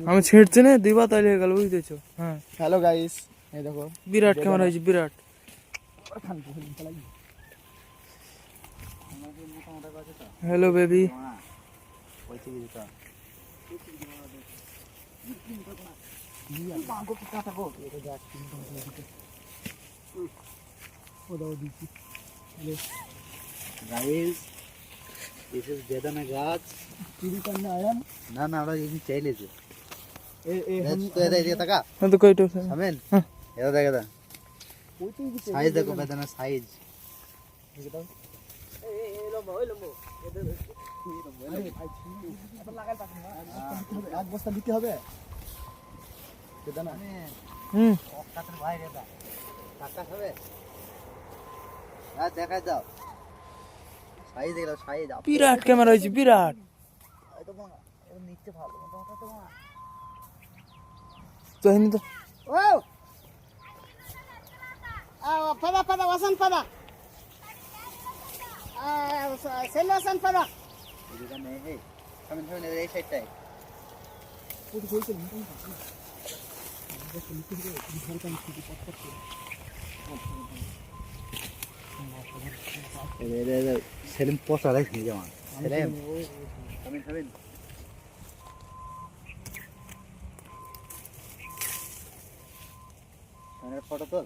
আমি ছিঁড়ছি না দিবা তাহলে হয়ে গেল বুঝতেছো। হ্যাঁ হ্যালো গাইস, এই দেখো বিরাট ক্যামেরা হয়েছে বিরাট। Hello baby. Guys this is बेदाना गाछ चुरी करने आया ना ना আমরা এই চাইলেছে তো এটা এদিকে তাকা হ্যাঁ তো কইটো সামেন এটা দেখ এটা সাইজ দেখো বেদানা সাইজ এই লম্বা ওই লম্বা এক বস্তা দিতে হবে বেদানা কাটার বাইরে দা টাকা হবে আর দেখা দাও সাইজ দেখো সাইজ বিরাট ক্যামেরা হয়েছে বিরাট। এটা বড় এটা নিচে ভালো মোটামুটি তো বড় চাইনি তো ও pada pada wasan pada selo wasan pada এটা নেই হে সামনে সামনে এই সাইডটাই পুরো হইছে এটা সেলিম পোস্ট আলাই নিয়ে যাওয়া সেলিম সামনে সামনে ফটো তো